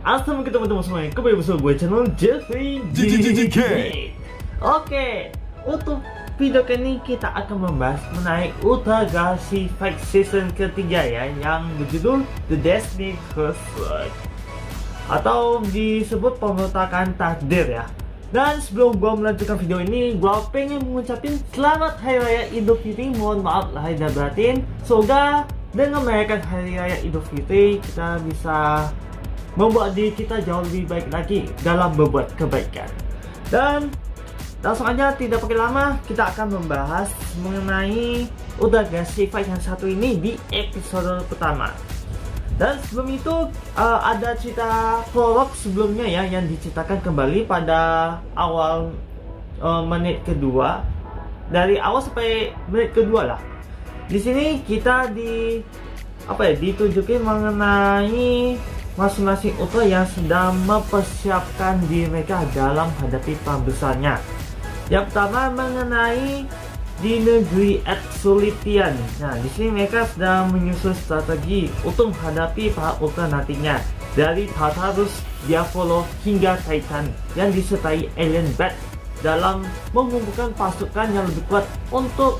Assalamualaikum teman-teman semuanya, kembali bersama gue channel Jeffrey GGGG. Oke, untuk video kali ini kita akan membahas mengenai Ultra Galaxy Fight Season ketiga ya, yang berjudul The Destiny Crossroad atau disebut pemberontakan takdir ya. Dan sebelum gue melanjutkan video ini, gue pengen mengucapin selamat Hari Raya Idul Fitri. Mohon maaf lahir dan batin. Semoga dengan merayakan Hari Raya Idul Fitri kita bisa membuat diri kita jauh lebih baik lagi dalam berbuat kebaikan. Dan langsung aja, tidak pakai lama, kita akan membahas mengenai Ultra Galaxy Fight yang satu ini di episode pertama. Dan sebelum itu ada cerita prolog sebelumnya ya, yang diceritakan kembali pada awal menit kedua, dari awal sampai menit kedua lah. Di sini kita ditunjukin mengenai masing-masing Ultra yang sedang mempersiapkan diri mereka dalam hadapi perang besarnya. Yang pertama mengenai di negeri Absolitian. Nah, di sini mereka sedang menyusun strategi untuk menghadapi para Ultra nantinya, dari Tartarus, Diavolo hingga Titan yang disertai Alien Bat, dalam mengumpulkan pasukan yang lebih kuat untuk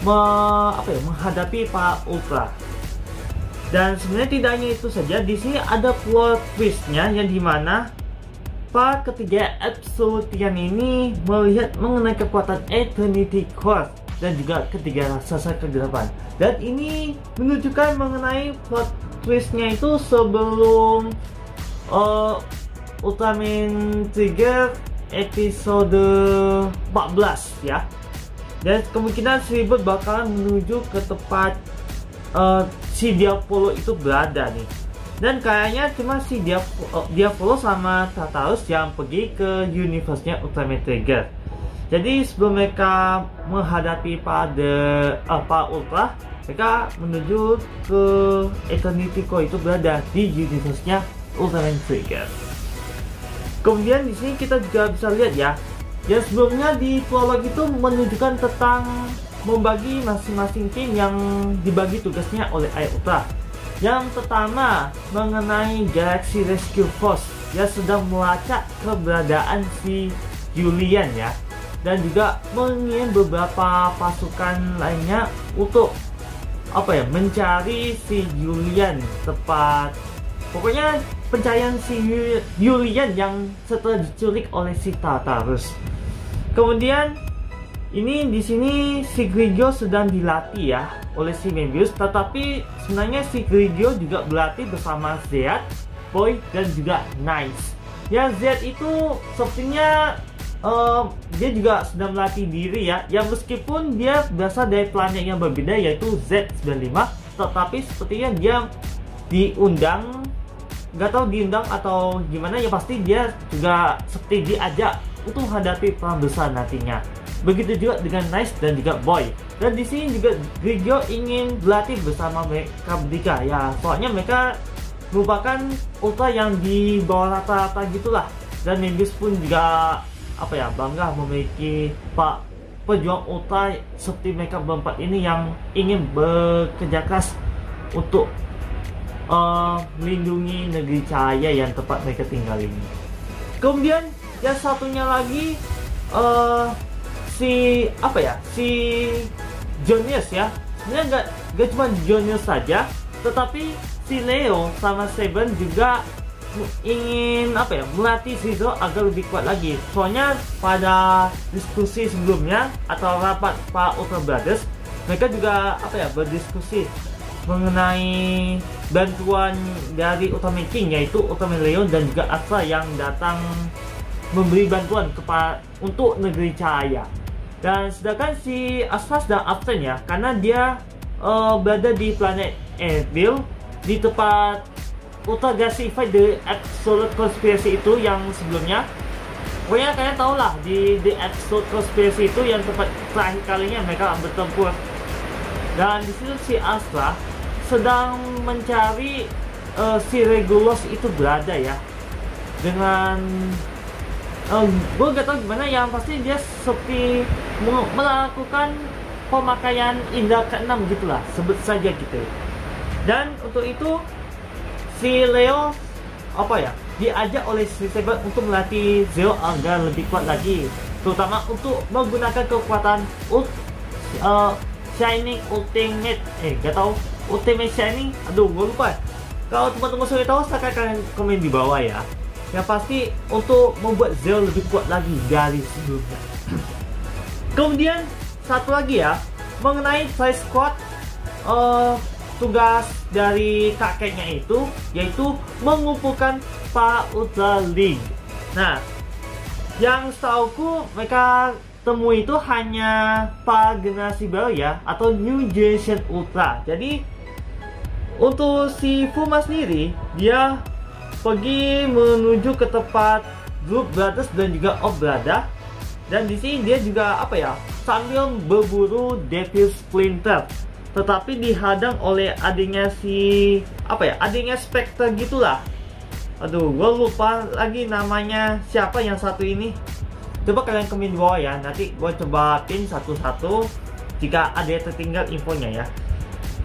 menghadapi para Ultra. Dan sebenarnya tidak hanya itu saja, di sini ada plot twistnya, yang dimana para ketiga Absolutian ini melihat mengenai kekuatan Eternity Core dan juga ketiga raksasa kegelapan. Dan ini menunjukkan mengenai plot twistnya itu sebelum Ultraman Trigger episode 14 ya. Dan kemungkinan Ribut bakalan menuju ke tempat si Diavolo itu berada nih. Dan kayaknya cuma si Diavolo sama Tartarus yang pergi ke universe-nya Ultraman Trigger. Jadi sebelum mereka menghadapi para Ultra, mereka menuju ke Eternity Core itu berada di universe-nya Ultraman Trigger. Kemudian di sini kita juga bisa lihat ya, yang sebelumnya di prolog itu menunjukkan tentang membagi masing-masing tim yang dibagi tugasnya oleh Air Ultra. Yang pertama mengenai Galaxy Rescue Force yang sedang melacak keberadaan si Julian ya, dan juga mengirim beberapa pasukan lainnya untuk mencari si Julian, pokoknya pencarian si Julian yang setelah diculik oleh si Tartarus. Kemudian ini di sini si Grigio sedang dilatih ya oleh si Mebius, tetapi sebenarnya si Grigio juga berlatih bersama Zed, Boy dan juga Nice. Ya, Zed itu sepertinya dia juga sedang melatih diri ya. Ya, meskipun dia berasal dari planet yang berbeda yaitu Z95, tetapi sepertinya dia diundang, nggak tahu diundang atau gimana ya, pasti dia juga seperti diajak untuk menghadapi perang besar nantinya. Begitu juga dengan Nice dan juga Boy. Dan di sini juga Grigio ingin berlatih bersama mereka bertiga ya, soalnya mereka merupakan Ultra yang di bawah rata-rata gitulah. Dan Mebius pun juga bangga memiliki pejuang Ultra seperti mereka berempat ini yang ingin bekerja keras untuk melindungi negeri cahaya yang tempat mereka tinggal ini. Kemudian yang satunya lagi si Jonius ya. Sebenarnya nggak cuma Jonius saja, tetapi si Leo sama Seven juga ingin melatih Zero agar lebih kuat lagi. Soalnya pada diskusi sebelumnya atau rapat Pak Ultra Brothers, mereka juga berdiskusi mengenai bantuan dari Ultraman King, yaitu Ultraman Leon dan juga Astra yang datang memberi bantuan untuk negeri cahaya. Dan sedangkan si Astra sedang absen ya, karena dia berada di planet Evil, di tempat Ultra Galaxy Fight The Absolute Conspiracy itu yang sebelumnya. Pokoknya kalian tau lah, di The Absolute Conspiracy itu yang tempat terakhir kalinya mereka bertempur. Dan di situ si Astra sedang mencari si Regulus itu berada ya, dengan gue gak tau gimana, yang pasti dia seperti melakukan pemakaian indera ke-6 gitulah, sebut saja gitu. Dan untuk itu si Leo diajak oleh si Saber untuk melatih Zero agar lebih kuat lagi, terutama untuk menggunakan kekuatan Shining Ultimate, gak tahu Ultimate Shining, aduh gue lupa. Kalau teman-teman sudah tahu, silahkan kalian komen di bawah ya. Yang pasti untuk membuat Zero lebih kuat lagi dari sebelumnya. Kemudian satu lagi ya, mengenai Fly Squad, tugas dari kakeknya itu yaitu mengumpulkan para Ultra League. Nah, yang setauku mereka temui itu hanya para generasi baru ya, atau New Generation Ultra. Jadi untuk si Fuma sendiri, dia pergi menuju ke tempat Group Brothers dan juga Obrada. Dan di sini dia juga sambil berburu Devil Splinter, tetapi dihadang oleh adiknya adiknya Spectre gitulah. Aduh, gue lupa lagi namanya siapa yang satu ini. Coba kalian komen di bawah ya, nanti gue coba pin satu-satu jika ada yang tertinggal infonya ya.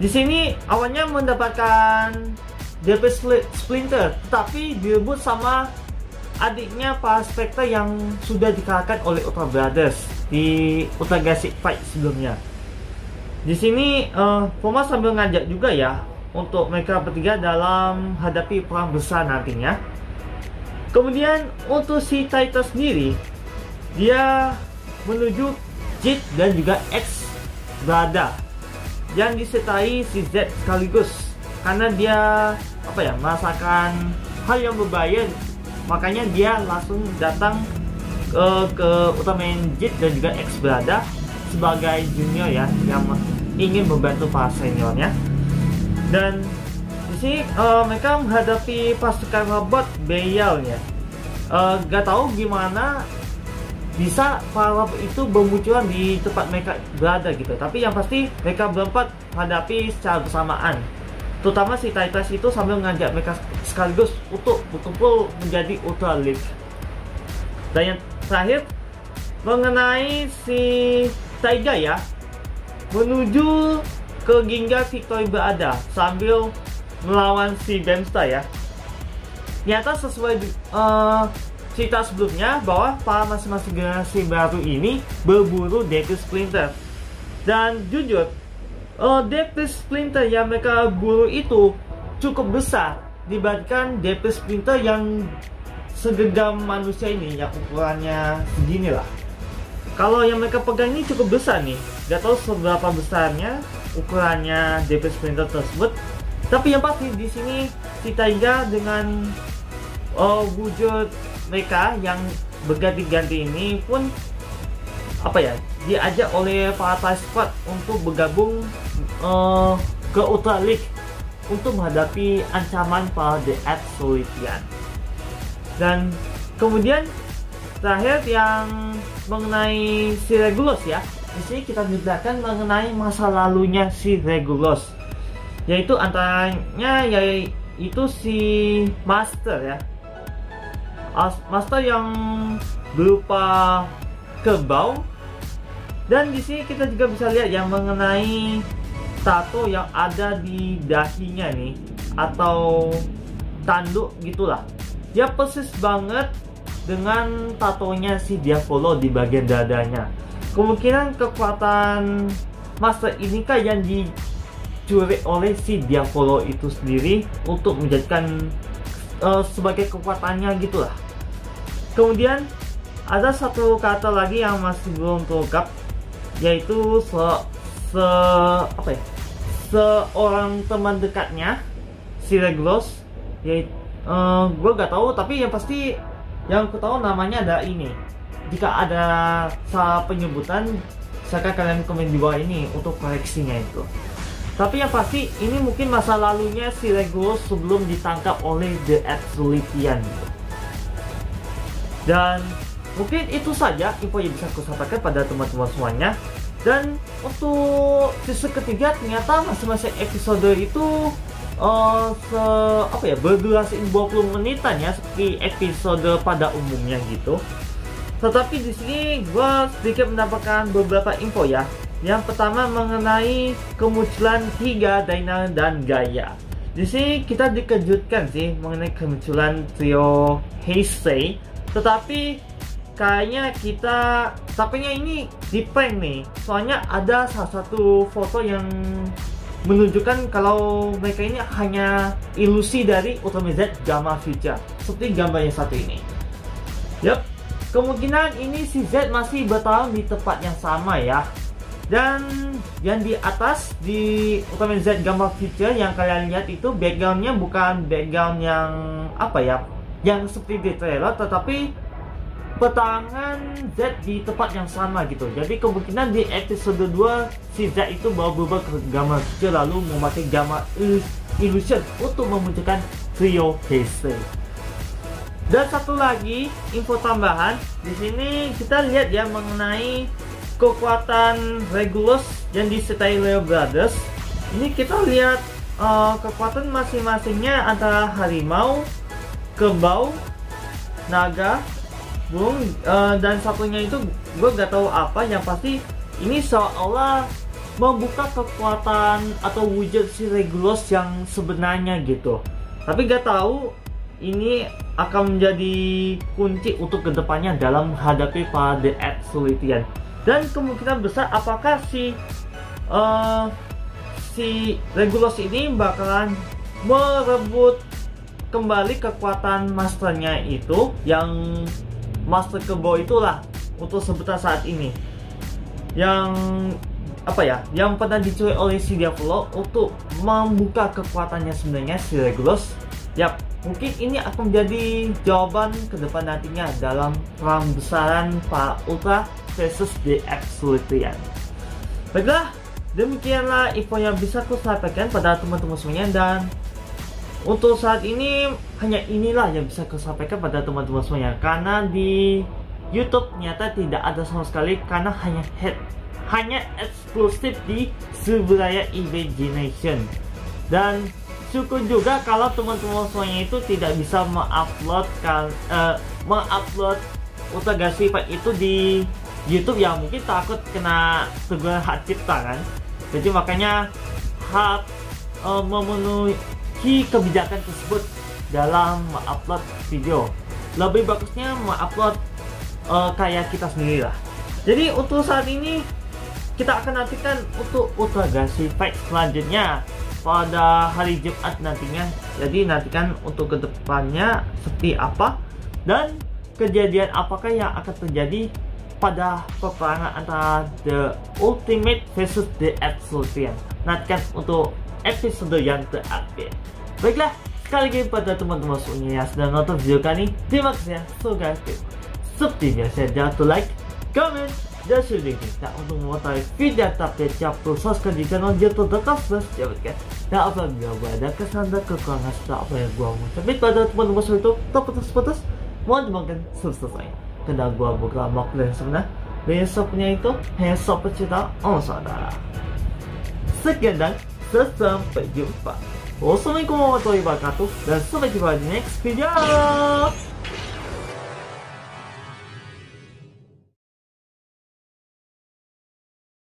Di sini awalnya mendapatkan Devil Splinter, tetapi direbut sama adiknya Pak Spectre yang sudah dikalahkan oleh Ultra Brothers di Ultra Galactic Fight sebelumnya. Di sini Fuma sambil ngajak juga ya untuk mereka bertiga dalam hadapi perang besar nantinya. Kemudian untuk si Titan sendiri, dia menuju Jit dan juga X Brada yang disertai si Z sekaligus, karena dia merasakan hal yang berbahaya. Makanya dia langsung datang ke Ultraman Jit dan juga X Brada sebagai junior ya, yang ingin membantu para seniornya. Dan di sini mereka menghadapi pasukan robot Beyal ya. Gak tahu gimana bisa para robot itu bermunculan di tempat mereka berada gitu. Tapi yang pasti mereka berempat menghadapi secara bersamaan. Terutama si Titus itu sambil mengajak mereka sekaligus untuk betul-betul menjadi Ultra League. Dan yang terakhir mengenai si Taiga ya, menuju ke Ginga Victory berada sambil melawan si Bemsta ya. Ternyata sesuai cerita sebelumnya bahwa para masing-masing generasi baru ini berburu Devil Splinter. Dan jujur, Devil Splinter yang mereka buru itu cukup besar dibandingkan Devil Splinter yang segenggam manusia ini, yang ukurannya segini lah. Kalau yang mereka pegang ini cukup besar nih, gak tahu seberapa besarnya ukurannya Devil Splinter tersebut. Tapi yang pasti di sini si Taiga dengan wujud mereka yang berganti-ganti ini pun diajak oleh para Fly Squad untuk bergabung ke Ultra League untuk menghadapi ancaman para The Absolutian. Dan kemudian terakhir yang mengenai si Regulus ya. Di sini kita menjelaskan mengenai masa lalunya si Regulus, yaitu antaranya yaitu si Master ya. Master yang berupa kerbau. Dan di sini kita juga bisa lihat yang mengenai tato yang ada di dahinya nih, atau tanduk gitulah. Dia persis banget dengan tatonya si Diavolo di bagian dadanya. Kemungkinan kekuatan Master ini kah yang dicuri oleh si Diavolo itu sendiri untuk menjadikan sebagai kekuatannya gitulah. Kemudian ada satu kata lagi yang masih belum terungkap, yaitu seorang teman dekatnya si Regulus, yaitu gue gak tahu, tapi yang pasti yang aku tahu namanya ada ini. Jika ada salah penyebutan, silakan kalian komen di bawah ini untuk koreksinya itu. Tapi yang pasti ini mungkin masa lalunya si Regulus sebelum ditangkap oleh The Absolutian gitu. Dan mungkin itu saja info yang bisa aku sampaikan pada teman-teman semuanya. Dan untuk season ketiga ternyata masing-masing episode itu berdurasi 20 menitan ya, seperti episode pada umumnya gitu. Tetapi di sini gue sedikit mendapatkan beberapa info ya. Yang pertama mengenai kemunculan Higa, Daina, dan Gaia. di sini kita dikejutkan sih mengenai kemunculan trio Heisei, tetapi kayaknya tapenya ini di prank nih. Soalnya ada salah satu foto yang menunjukkan kalau mereka ini hanya ilusi dari Ultimate Z Gamma Future, seperti gambar yang satu ini. Yap, kemungkinan ini si Z masih bertarung di tempat yang sama ya. Dan yang di atas di Ultimate Z Gamma Future yang kalian lihat itu backgroundnya bukan background yang apa ya, yang seperti di trailer, tetapi pertarungan Z di tempat yang sama gitu. Jadi kemungkinan di episode 2 si Z itu baru berubah ke Gamma Future lalu memakai Gamma Illusion untuk memunculkan trio Heisei. Dan satu lagi info tambahan, di sini kita lihat ya mengenai kekuatan Regulus yang disertai Leo Brothers. Ini kita lihat kekuatan masing-masingnya antara harimau, kerbau, naga, burung, dan satunya itu gue gak tahu apa. Yang pasti ini seolah membuka kekuatan atau wujud si Regulus yang sebenarnya gitu. Tapi gak tahu ini akan menjadi kunci untuk kedepannya dalam menghadapi para The Absolutian. Dan kemungkinan besar apakah si Regulus ini bakalan merebut kembali kekuatan masternya itu, yang master kerbau itulah untuk sebentar saat ini, yang apa ya, yang pernah dicuri oleh si Diavolo untuk membuka kekuatannya sebenarnya si Regulus. Yap, mungkin ini akan menjadi jawaban ke depan nantinya dalam perang besaran para Ultra versus The Absolutian. Baiklah, demikianlah info yang bisa aku sampaikan pada teman-teman semuanya, dan untuk saat ini hanya inilah yang bisa aku sampaikan pada teman-teman semuanya, karena di YouTube nyata tidak ada sama sekali, karena hanya eksklusif di Subraya Imagination. Dan syukur juga kalau teman-teman semuanya itu tidak bisa mengupload Ultra Galaxy Fight itu di YouTube, yang mungkin takut kena teguran hak cipta kan. Jadi makanya memenuhi kebijakan tersebut dalam mengupload video. Lebih bagusnya mengupload kayak kita sendiri lah. Jadi untuk saat ini kita akan nantikan untuk Ultra Galaxy Fight selanjutnya pada hari Jumat nantinya. Jadi nantikan untuk kedepannya seperti apa dan kejadian apakah yang akan terjadi pada peperangan antara The Ultimate versus The Absolutian. Nantikan untuk episode yang terupdate. Baiklah, sekali lagi pada teman-teman semuanya yang sudah nonton video kali ini, terima kasih ya. So guys, seperti biasa jangan lupa like, comment, dan share kita untuk mengetahui video terupdate yang perlu subscribe di channel YouTube Dekat Plus Jabatkan. Dan apabila ada kesalahan dan kekurangan serta apa yang gua mau tapi pada teman-teman semua itu tak putus-putus, mohon dimakan selesai. Karena gua bukan makhluk yang sebenar, besoknya itu hanya sobat cerita saudara. Sekian dan sampai jumpa. Wassalamualaikum warahmatullahi wabarakatuh, dan sampai jumpa di next video.